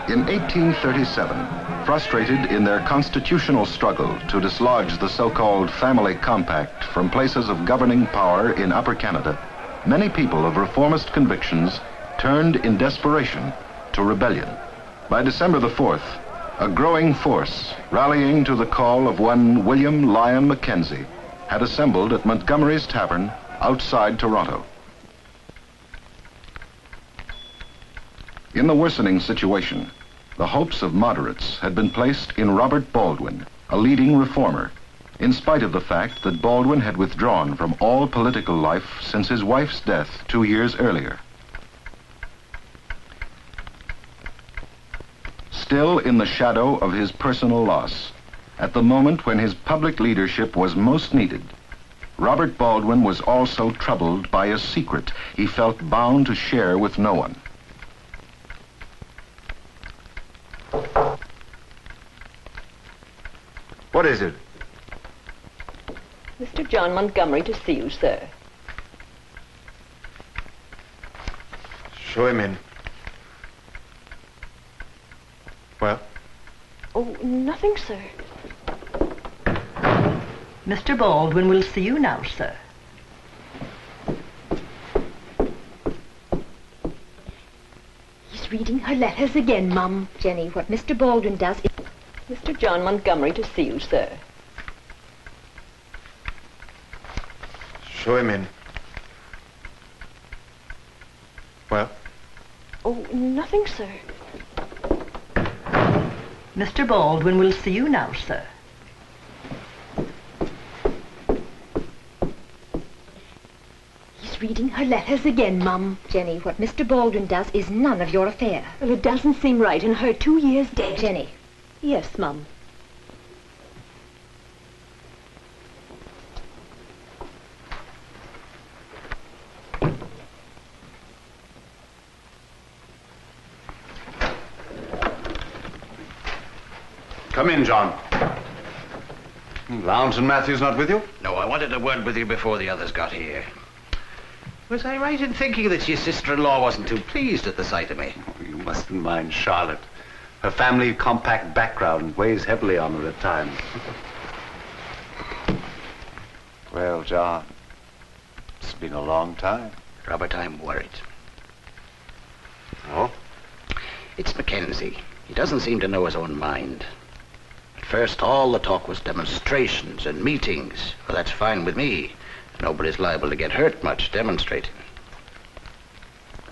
In 1837, frustrated in their constitutional struggle to dislodge the so-called Family Compact from places of governing power in Upper Canada, many people of reformist convictions turned in desperation to rebellion. By December the 4th, a growing force, rallying to the call of one William Lyon Mackenzie, had assembled at Montgomery's Tavern outside Toronto. In the worsening situation, the hopes of moderates had been placed in Robert Baldwin, a leading reformer, in spite of the fact that Baldwin had withdrawn from all political life since his wife's death 2 years earlier. Still in the shadow of his personal loss, at the moment when his public leadership was most needed, Robert Baldwin was also troubled by a secret he felt bound to share with no one. What is it? Mr. John Montgomery to see you, sir. Show him in. Well? Oh, nothing, sir. Mr. Baldwin will see you now, sir. He's reading her letters again, Mum. Jenny, what Mr. Baldwin does is... Mr. John Montgomery to see you, sir. Show him in. Well? Oh, nothing, sir. Mr. Baldwin will see you now, sir. He's reading her letters again, Mum. Jenny, what Mr. Baldwin does is none of your affair. Well, it doesn't seem right, and her 2 years dead. Jenny. Yes, Mum. Come in, John. Lowndes and Matthews not with you? No, I wanted a word with you before the others got here. Was I right in thinking that your sister-in-law wasn't too pleased at the sight of me? Oh, you mustn't mind Charlotte. Her family compact background weighs heavily on her at times. Well, John, it's been a long time. Robert, I'm worried. Oh? It's Mackenzie. He doesn't seem to know his own mind. At first, all the talk was demonstrations and meetings. Well, that's fine with me. Nobody's liable to get hurt much demonstrating.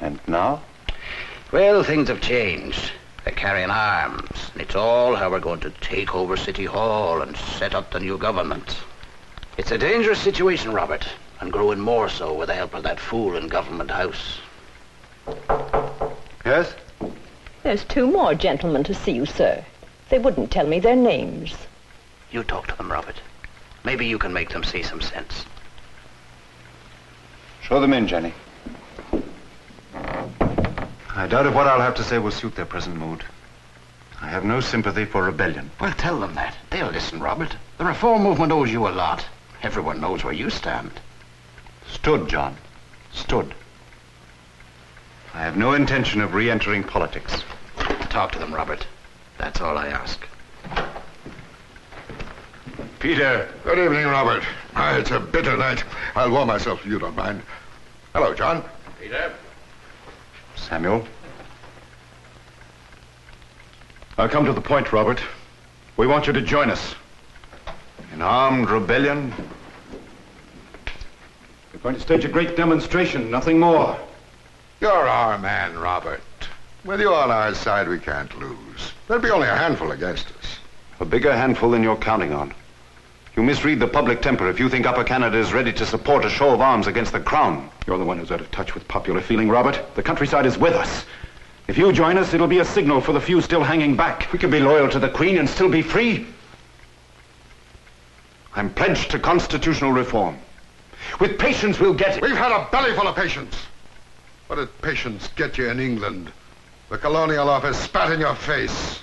And now? Well, things have changed. They're carrying arms, and it's all how we're going to take over City Hall and set up the new government. It's a dangerous situation, Robert, and growing more so with the help of that fool in Government House. Yes? There's 2 more gentlemen to see you, sir. They wouldn't tell me their names. You talk to them, Robert. Maybe you can make them see some sense. Show them in, Jenny. I doubt if what I'll have to say will suit their present mood. I have no sympathy for rebellion. Well, tell them that. They'll listen, Robert. The reform movement owes you a lot. Everyone knows where you stand. Stood, John. Stood. I have no intention of re-entering politics. Talk to them, Robert. That's all I ask. Peter. Good evening, Robert. It's a bitter night. I'll warm myself if you don't mind. Hello, John. Peter. Samuel. I'll come to the point, Robert. We want you to join us. In armed rebellion? We're going to stage a great demonstration, nothing more. You're our man, Robert. With you on our side, we can't lose. There'll be only a handful against us. A bigger handful than you're counting on. You misread the public temper if you think Upper Canada is ready to support a show of arms against the Crown. You're the one who's out of touch with popular feeling, Robert. The countryside is with us. If you join us, it'll be a signal for the few still hanging back. We can be loyal to the Queen and still be free. I'm pledged to constitutional reform. With patience, we'll get it. We've had a belly full of patience. What did patience get you in England? The Colonial Office spat in your face.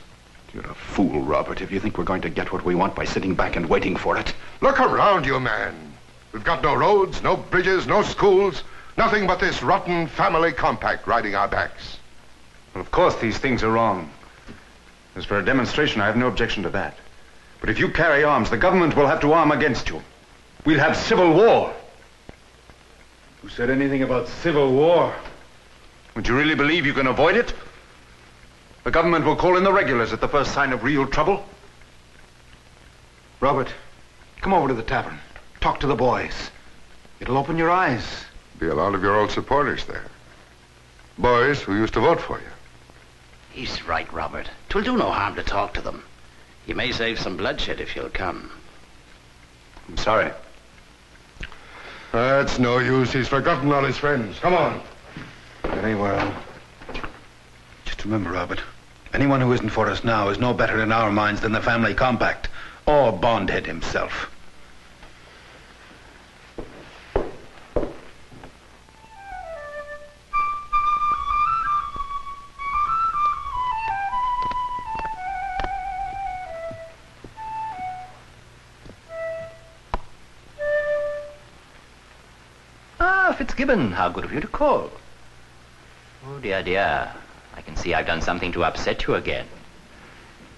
You're a fool, Robert, if you think we're going to get what we want by sitting back and waiting for it. Look around you, man. We've got no roads, no bridges, no schools, nothing but this rotten family compact riding our backs. Well, of course these things are wrong. As for a demonstration, I have no objection to that. But if you carry arms, the government will have to arm against you. We'll have civil war. Who said anything about civil war? Would you really believe you can avoid it? The government will call in the regulars at the first sign of real trouble. Robert, come over to the tavern. Talk to the boys. It'll open your eyes. Be a lot of your old supporters there. Boys who used to vote for you. He's right, Robert. 'Twill do no harm to talk to them. You may save some bloodshed if you'll come. I'm sorry. That's no use. He's forgotten all his friends. Come on. Very well. Just remember, Robert, anyone who isn't for us now is no better in our minds than the family compact or Bondhead himself. Fitzgibbon, how good of you to call. Oh, dear, dear. I can see I've done something to upset you again.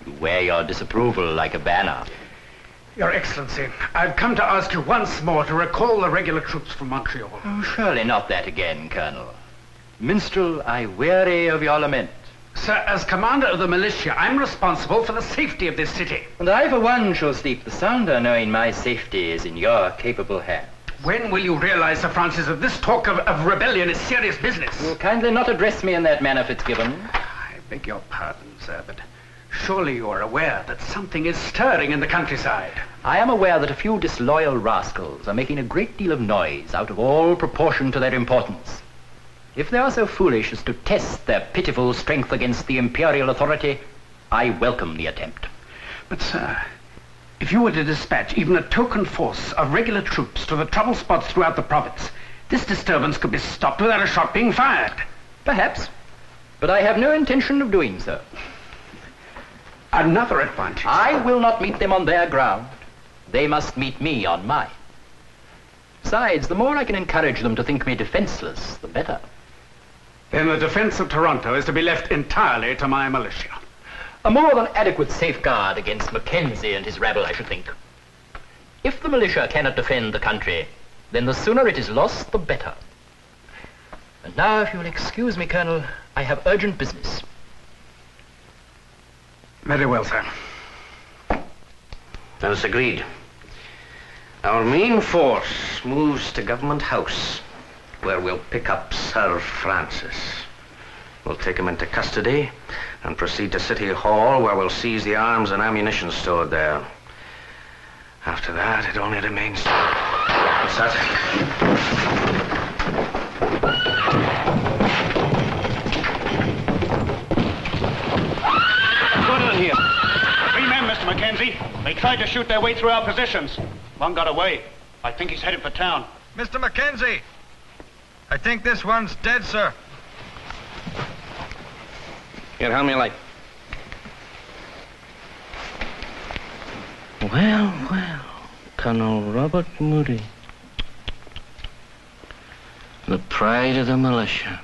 You wear your disapproval like a banner. Your Excellency, I've come to ask you once more to recall the regular troops from Montreal. Oh, surely not that again, Colonel. Minstrel, I weary of your lament. Sir, as commander of the militia, I'm responsible for the safety of this city. And I, for one, shall sleep the sounder, knowing my safety is in your capable hands. When will you realize, Sir Francis, that this talk of rebellion is serious business? You'll kindly not address me in that manner, Fitzgibbon. I beg your pardon, sir, but surely you are aware that something is stirring in the countryside. I am aware that a few disloyal rascals are making a great deal of noise out of all proportion to their importance. If they are so foolish as to test their pitiful strength against the imperial authority, I welcome the attempt. But, sir, if you were to dispatch even a token force of regular troops to the trouble spots throughout the province, this disturbance could be stopped without a shot being fired. Perhaps, but I have no intention of doing so. Another advantage. I will not meet them on their ground. They must meet me on mine. Besides, the more I can encourage them to think me defenseless, the better. Then the defense of Toronto is to be left entirely to my militia. A more than adequate safeguard against Mackenzie and his rabble, I should think. If the militia cannot defend the country, then the sooner it is lost, the better. And now, if you will excuse me, Colonel, I have urgent business. Very well, sir. Then it's agreed. Our main force moves to Government House, where we'll pick up Sir Francis. We'll take him into custody and proceed to City Hall, where we'll seize the arms and ammunition stored there. After that, it only remains... What's that? What's going on here? 3 men, Mr. Mackenzie. They tried to shoot their way through our positions. One got away. I think he's headed for town. Mr. Mackenzie! I think this one's dead, sir. Here, hand me a light. Well, Colonel Robert Moody. The pride of the militia.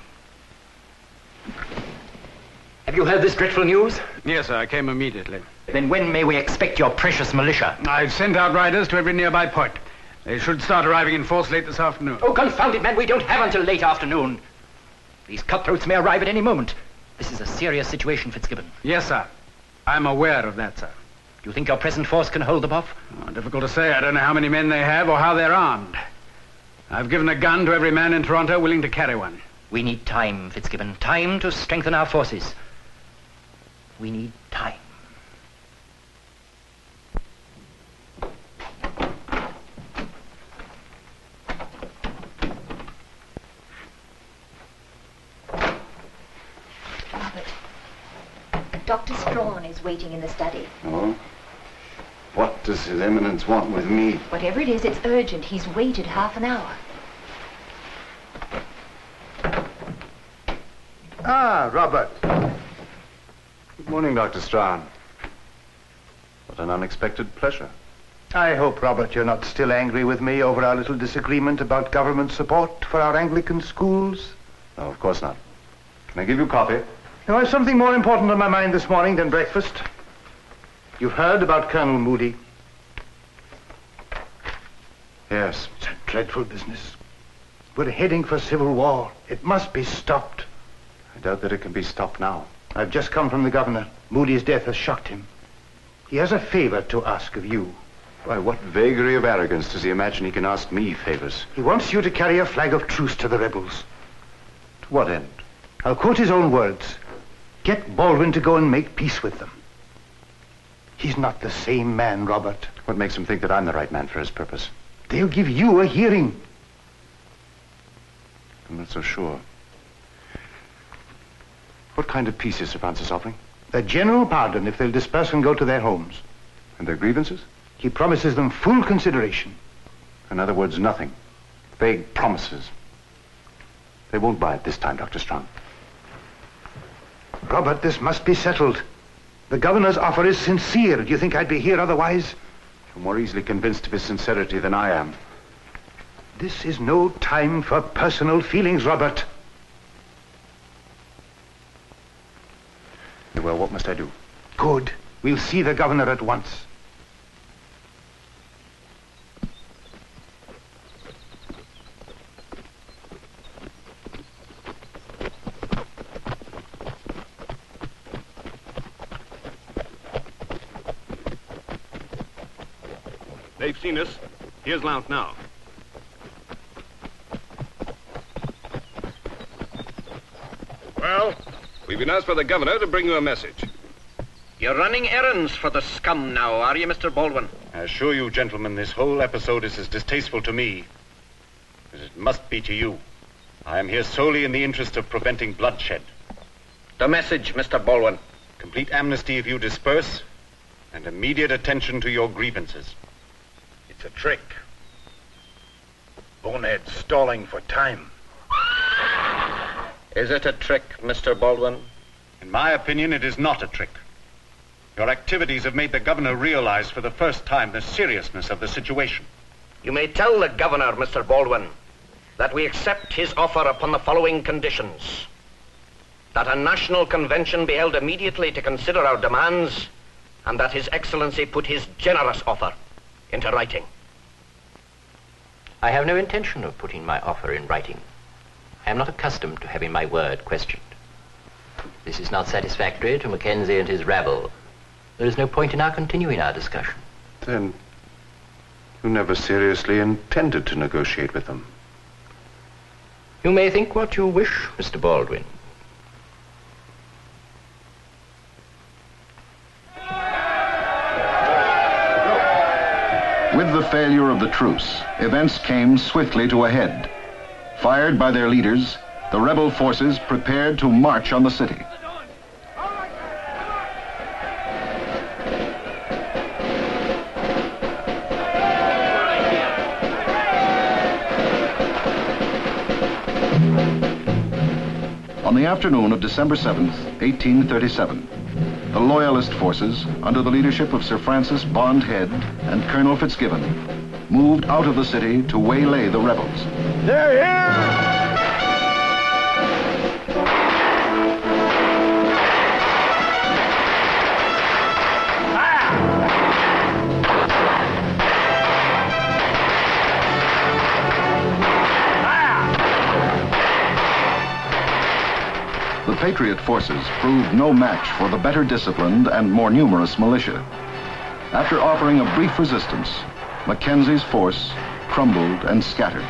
Have you heard this dreadful news? Yes, sir, I came immediately. Then when may we expect your precious militia? I've sent out riders to every nearby point. They should start arriving in force late this afternoon. Oh, confound it, man, we don't have until late afternoon. These cutthroats may arrive at any moment. This is a serious situation, Fitzgibbon. Yes, sir. I'm aware of that, sir. Do you think your present force can hold them off? Oh, difficult to say. I don't know how many men they have or how they're armed. I've given a gun to every man in Toronto willing to carry one. We need time, Fitzgibbon. Time to strengthen our forces. We need time. Dr. Strawn is waiting in the study. Oh? What does His Eminence want with me? Whatever it is, it's urgent. He's waited half an hour. Ah, Robert. Good morning, Dr. Strawn. What an unexpected pleasure. I hope, Robert, you're not still angry with me over our little disagreement about government support for our Anglican schools. No, of course not. Can I give you coffee? Now, I've something more important on my mind this morning than breakfast. You've heard about Colonel Moody? Yes. It's a dreadful business. We're heading for civil war. It must be stopped. I doubt that it can be stopped now. I've just come from the governor. Moody's death has shocked him. He has a favor to ask of you. Why, what vagary of arrogance does he imagine he can ask me favors? He wants you to carry a flag of truce to the rebels. To what end? I'll quote his own words. Get Baldwin to go and make peace with them. He's not the same man, Robert. What makes him think that I'm the right man for his purpose? They'll give you a hearing. I'm not so sure. What kind of peace is Sir Francis offering? A general pardon if they'll disperse and go to their homes. And their grievances? He promises them full consideration. In other words, nothing. Vague promises. They won't buy it this time, Dr. Strong. Robert, this must be settled. The governor's offer is sincere. Do you think I'd be here otherwise? You're more easily convinced of his sincerity than I am. This is no time for personal feelings, Robert. Well, what must I do? Good. We'll see the governor at once. They've seen us. Here's Lount now. Well, we've been asked by the governor to bring you a message. You're running errands for the scum now, are you, Mr. Baldwin? I assure you, gentlemen, this whole episode is as distasteful to me as it must be to you. I am here solely in the interest of preventing bloodshed. The message, Mr. Baldwin. Complete amnesty if you disperse, and immediate attention to your grievances. It's a trick. Bonehead stalling for time. Is it a trick, Mr. Baldwin? In my opinion, it is not a trick. Your activities have made the governor realize for the first time the seriousness of the situation. You may tell the governor, Mr. Baldwin, that we accept his offer upon the following conditions. That a national convention be held immediately to consider our demands, and that His Excellency put his generous offer into writing. I have no intention of putting my offer in writing. I am not accustomed to having my word questioned. This is not satisfactory to Mackenzie and his rabble. There is no point in our continuing our discussion. Then you never seriously intended to negotiate with them. You may think what you wish, Mr. Baldwin. With the failure of the truce, events came swiftly to a head. Fired by their leaders, the rebel forces prepared to march on the city. On the afternoon of December 7th, 1837, the Loyalist forces, under the leadership of Sir Francis Bond Head and Colonel Fitzgibbon, moved out of the city to waylay the rebels. They're here! The Patriot forces proved no match for the better disciplined and more numerous militia. After offering a brief resistance, Mackenzie's force crumbled and scattered.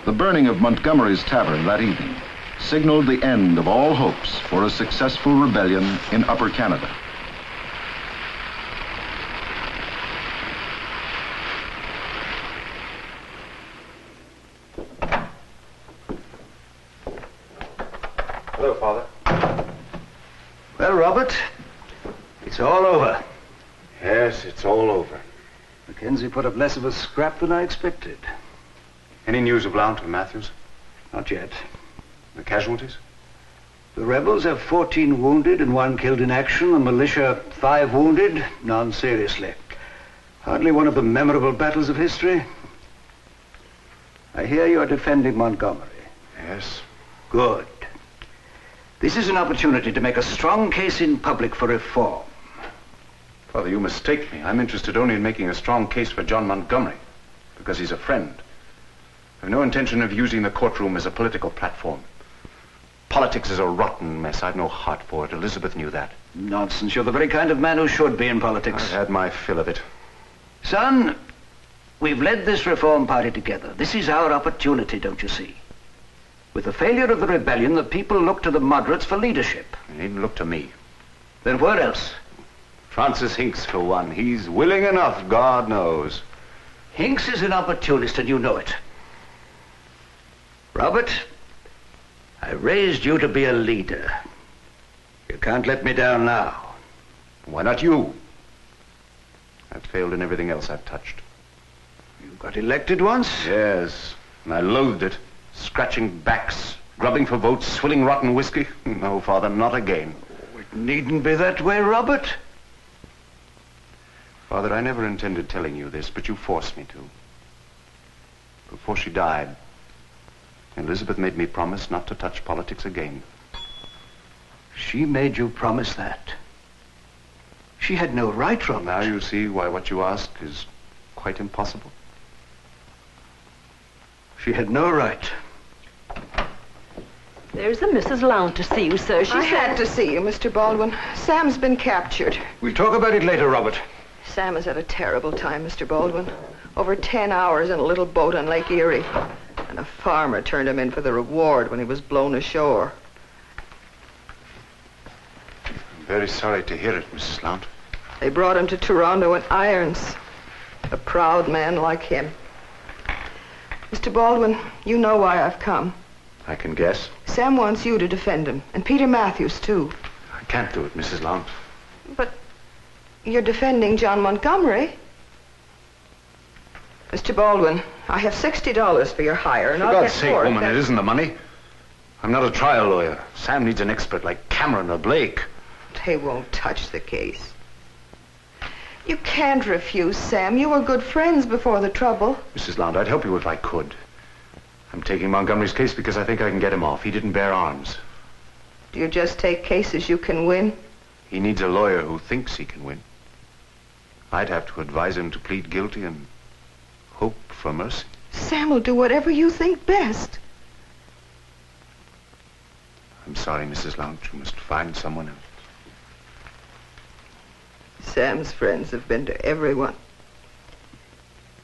The burning of Montgomery's tavern that evening signaled the end of all hopes for a successful rebellion in Upper Canada. Hello, Father. Well, Robert, it's all over. Yes, it's all over. Mackenzie put up less of a scrap than I expected. Any news of Lount and Matthews? Not yet. The casualties? The rebels have 14 wounded and 1 killed in action. The militia, 5 wounded, none seriously. Hardly one of the memorable battles of history. I hear you are defending Montgomery. Yes. Good. This is an opportunity to make a strong case in public for reform. Father, you mistake me. I'm interested only in making a strong case for John Montgomery, because he's a friend. I have no intention of using the courtroom as a political platform. Politics is a rotten mess. I've no heart for it. Elizabeth knew that. Nonsense. You're the very kind of man who should be in politics. I've had my fill of it. Son, we've led this reform party together. This is our opportunity, don't you see? With the failure of the rebellion, the people look to the moderates for leadership. They needn't look to me. Then where else? Francis Hinks, for one. He's willing enough, God knows. Hinks is an opportunist, and you know it. Robert, I raised you to be a leader. You can't let me down now. Why not you? I've failed in everything else I've touched. You got elected once? Yes, and I loathed it. Scratching backs, grubbing for votes, swilling rotten whiskey. No, Father, not again. Oh, it needn't be that way, Robert. Father, I never intended telling you this, but you forced me to. Before she died, Elizabeth made me promise not to touch politics again. She made you promise that? She had no right, Robert. Now you see why what you ask is quite impossible. She had no right. There's a Mrs. Lowndes to see you, sir. I had to see you, Mr. Baldwin. Sam's been captured. We'll talk about it later, Robert. Sam has had a terrible time, Mr. Baldwin. Over 10 hours in a little boat on Lake Erie. And a farmer turned him in for the reward when he was blown ashore. I'm very sorry to hear it, Mrs. Lowndes. They brought him to Toronto in irons. A proud man like him. Mr. Baldwin, you know why I've come. I can guess. Sam wants you to defend him, and Peter Matthews, too. I can't do it, Mrs. Lowndes. But you're defending John Montgomery. Mr. Baldwin, I have $60 for your hire, and For I'll God's get sake, more. woman, it isn't the money. I'm not a trial lawyer. Sam needs an expert like Cameron or Blake. They won't touch the case. You can't refuse, Sam. You were good friends before the trouble. Mrs. Lowndes, I'd help you if I could. I'm taking Montgomery's case because I think I can get him off. He didn't bear arms. Do you just take cases you can win? He needs a lawyer who thinks he can win. I'd have to advise him to plead guilty and hope for mercy. Sam will do whatever you think best. I'm sorry, Mrs. Lowndes. You must find someone else. Sam's friends have been to everyone.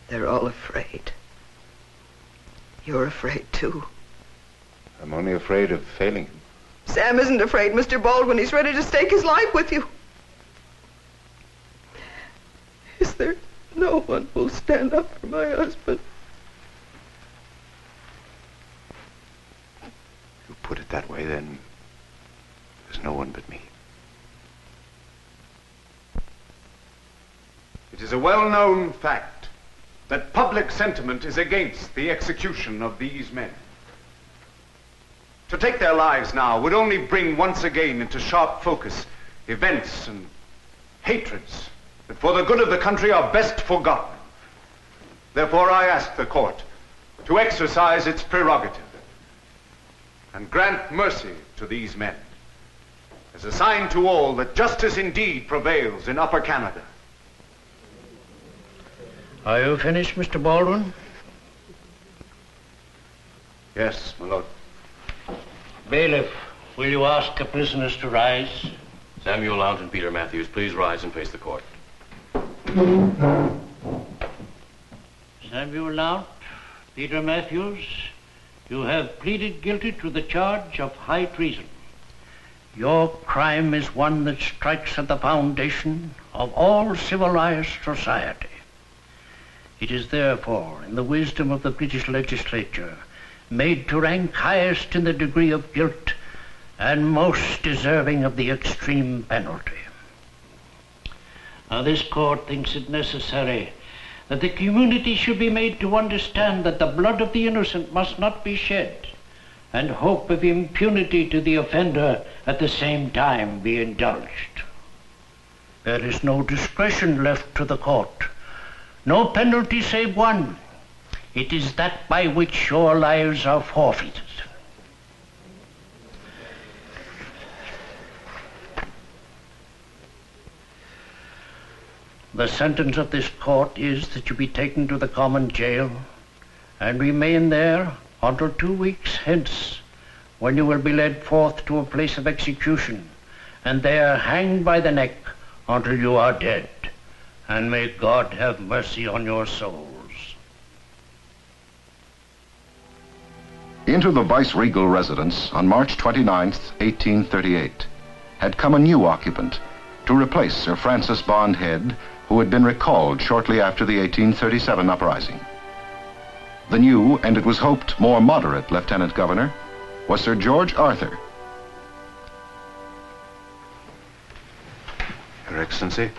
They're all afraid. You're afraid, too. I'm only afraid of failing him. Sam isn't afraid, Mr. Baldwin. He's ready to stake his life with you. Is there no one who'll stand up for my husband? You put it that way, then there's no one but me. It is a well-known fact that public sentiment is against the execution of these men. To take their lives now would only bring once again into sharp focus events and hatreds that for the good of the country are best forgotten. Therefore, I ask the court to exercise its prerogative and grant mercy to these men as a sign to all that justice indeed prevails in Upper Canada. Are you finished, Mr. Baldwin? Yes, my lord. Bailiff, will you ask the prisoners to rise? Samuel Lowndes and Peter Matthews, please rise and face the court. Samuel Lowndes, Peter Matthews, you have pleaded guilty to the charge of high treason. Your crime is one that strikes at the foundation of all civilized society. It is therefore, in the wisdom of the British legislature, made to rank highest in the degree of guilt and most deserving of the extreme penalty. Now, this court thinks it necessary that the community should be made to understand that the blood of the innocent must not be shed, and hope of impunity to the offender at the same time be indulged. There is no discretion left to the court No penalty save one. It is that by which your lives are forfeited. The sentence of this court is that you be taken to the common jail and remain there until 2 weeks hence, when you will be led forth to a place of execution, and there hanged by the neck until you are dead. And may God have mercy on your souls. Into the viceregal residence on March 29th, 1838, had come a new occupant to replace Sir Francis Bond Head, who had been recalled shortly after the 1837 uprising. The new, and it was hoped more moderate, Lieutenant Governor was Sir George Arthur. Your Excellency,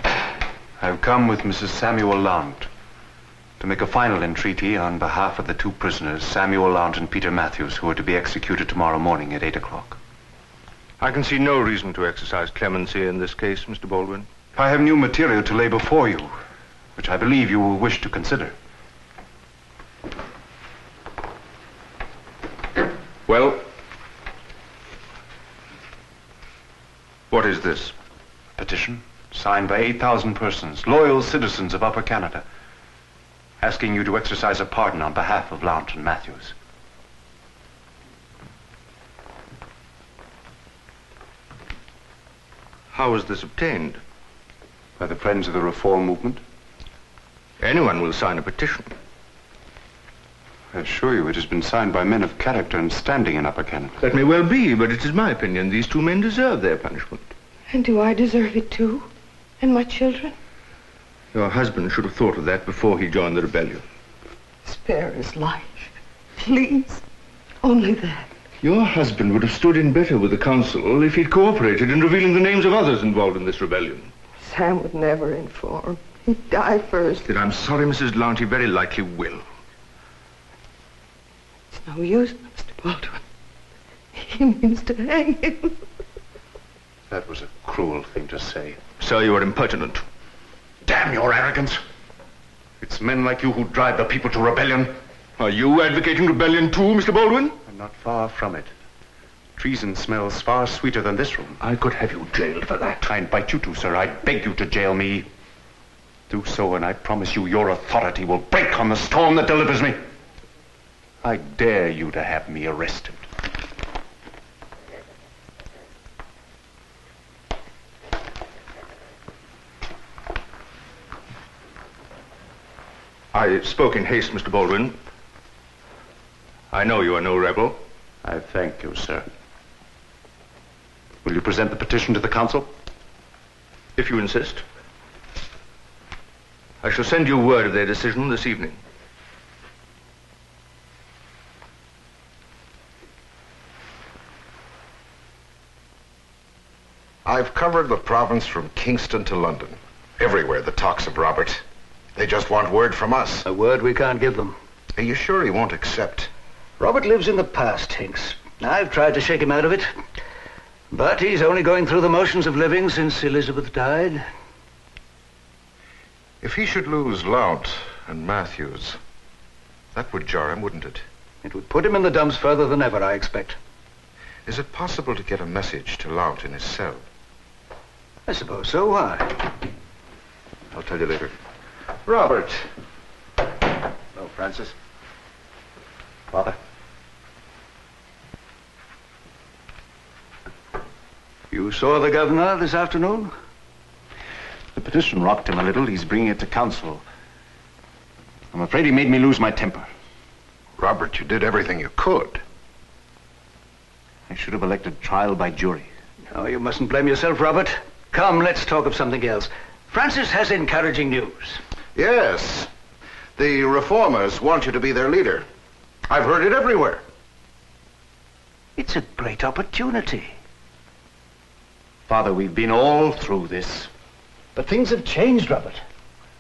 I have come with Mrs. Samuel Lount to make a final entreaty on behalf of the 2 prisoners, Samuel Lount and Peter Matthews, who are to be executed tomorrow morning at 8 o'clock. I can see no reason to exercise clemency in this case, Mr. Baldwin. I have new material to lay before you, which I believe you will wish to consider. Well, what is this? Petition signed by 8,000 persons, loyal citizens of Upper Canada, asking you to exercise a pardon on behalf of Lount and Matthews. How was this obtained? By the Friends of the Reform Movement. Anyone will sign a petition. I assure you it has been signed by men of character and standing in Upper Canada. That may well be, but it is my opinion these 2 men deserve their punishment. And do I deserve it too? And my children? Your husband should have thought of that before he joined the rebellion. Spare his life. Please. Only that. Your husband would have stood in better with the council if he'd cooperated in revealing the names of others involved in this rebellion. Sam would never inform. He'd die first. Then I'm sorry, Mrs. Lount, he very likely will. It's no use, Mr. Baldwin. He means to hang him. That was a cruel thing to say. Sir, you are impertinent. Damn your arrogance. It's men like you who drive the people to rebellion. Are you advocating rebellion too, Mr. Baldwin? I'm not far from it. Treason smells far sweeter than this room. I could have you jailed for that. I invite you to, sir. I beg you to jail me. Do so, and I promise you your authority will break on the storm that delivers me. I dare you to have me arrested. I spoke in haste, Mr. Baldwin. I know you are no rebel. I thank you, sir. Will you present the petition to the council? If you insist. I shall send you word of their decision this evening. I've covered the province from Kingston to London. Everywhere the talk's of Robert. They just want word from us. A word we can't give them. Are you sure he won't accept? Robert lives in the past, Hinks. I've tried to shake him out of it. But he's only going through the motions of living since Elizabeth died. If he should lose Lount and Matthews, that would jar him, wouldn't it? It would put him in the dumps further than ever, I expect. Is it possible to get a message to Lount in his cell? I suppose so. Why? I'll tell you later. Robert. Hello, Francis. Father. You saw the governor this afternoon? The petition rocked him a little. He's bringing it to council. I'm afraid he made me lose my temper. Robert, you did everything you could. I should have elected trial by jury. No, you mustn't blame yourself, Robert. Come, let's talk of something else. Francis has encouraging news. Yes. The reformers want you to be their leader. I've heard it everywhere. It's a great opportunity. Father, we've been all through this. But things have changed, Robert.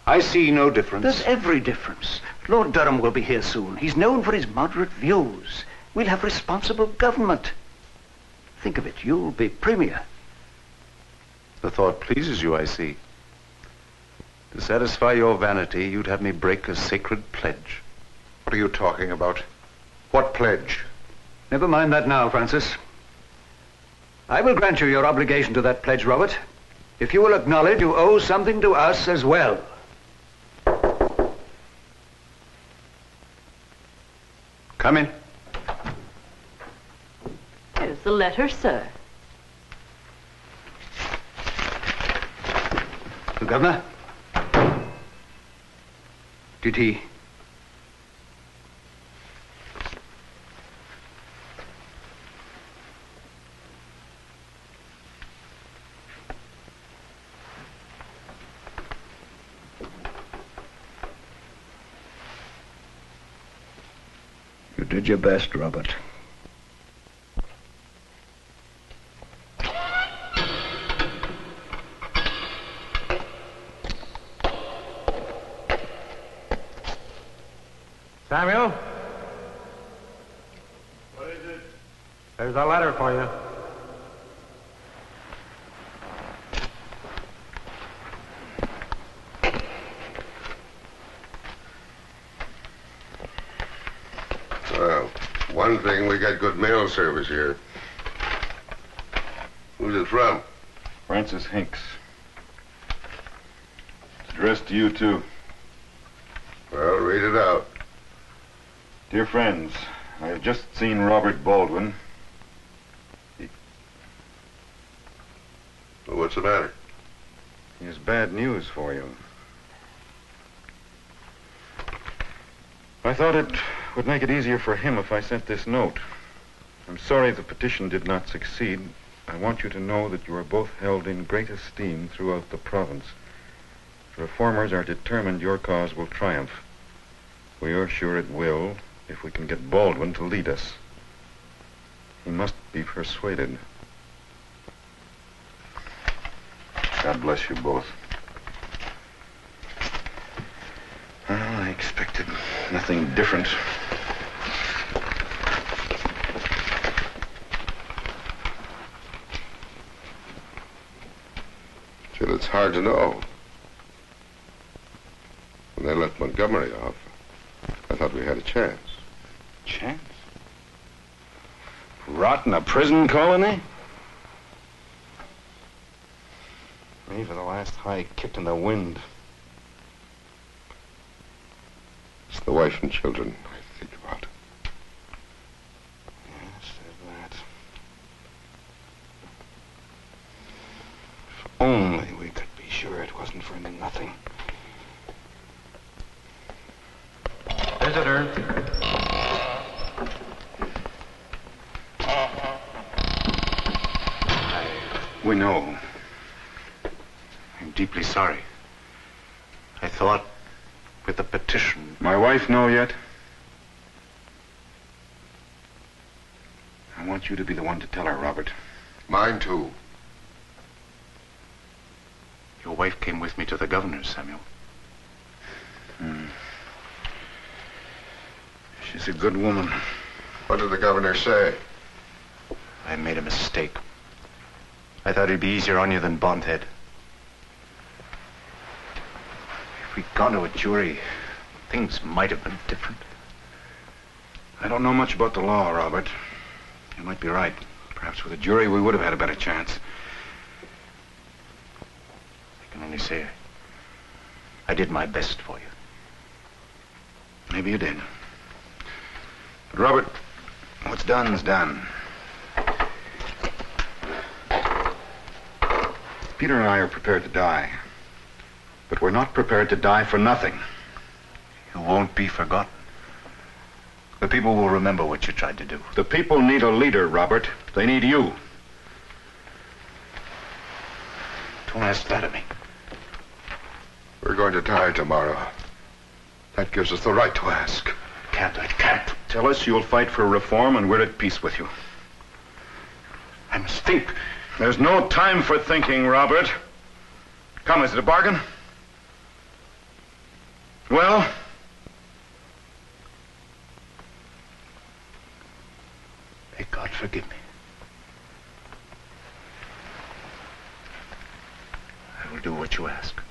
I see no difference. There's every difference. Lord Durham will be here soon. He's known for his moderate views. We'll have responsible government. Think of it, you'll be premier. The thought pleases you, I see. To satisfy your vanity, you'd have me break a sacred pledge. What are you talking about? What pledge? Never mind that now, Francis. I will grant you your obligation to that pledge, Robert, if you will acknowledge you owe something to us as well. Come in. Here's the letter, sir. The governor? Did he? You did your best, Robert. Samuel? What is it? There's a letter for you. Well, one thing, we got good mail service here. Who's it from? Francis Hinks. It's addressed to you, too. Well, read it out. Dear friends, I have just seen Robert Baldwin. Well, what's the matter? He has bad news for you. I thought it would make it easier for him if I sent this note. I'm sorry the petition did not succeed. I want you to know that you are both held in great esteem throughout the province. The reformers are determined your cause will triumph. We are sure it will, if we can get Baldwin to lead us. He must be persuaded. God bless you both. Well, I expected nothing different. Still, it's hard to know. When they let Montgomery off, I thought we had a chance. Chance? Rot in a prison colony? Me for the last high kick in the wind. It's the wife and children I think about. Yes, there's that. If only we could be sure it wasn't for nothing. Visitor. We know. I'm deeply sorry. I thought with the petition... My wife know yet? I want you to be the one to tell her, Robert. Mine, too. Your wife came with me to the governor's, Samuel. She's a good woman. What did the governor say? I made a mistake. I thought it'd be easier on you than Bondhead. If we'd gone to a jury, things might have been different. I don't know much about the law, Robert. You might be right. Perhaps with a jury we would have had a better chance. I can only say I did my best for you. Maybe you did. But Robert, what's done's done. Peter and I are prepared to die. But we're not prepared to die for nothing. You won't be forgotten. The people will remember what you tried to do. The people need a leader, Robert. They need you. Don't ask that of me. We're going to die tomorrow. That gives us the right to ask. I can't. Tell us you'll fight for reform and we're at peace with you. I must think. There's no time for thinking, Robert. Come, is it a bargain? Well? May God forgive me. I will do what you ask.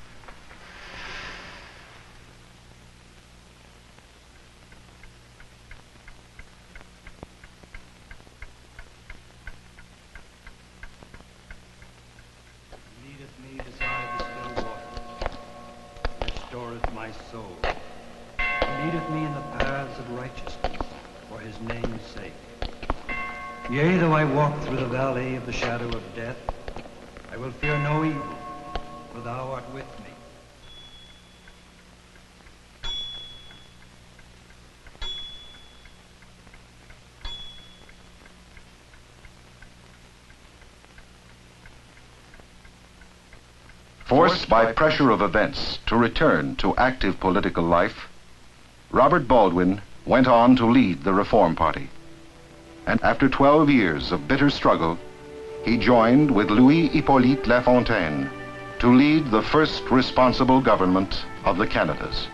my soul. He leadeth me in the paths of righteousness, for his name's sake. Yea, though I walk through the valley of the shadow of death, I will fear no evil, for thou art with me. Forced by pressure of events to return to active political life, Robert Baldwin went on to lead the Reform Party. And after 12 years of bitter struggle, he joined with Louis Hippolyte Lafontaine to lead the first responsible government of the Canadas.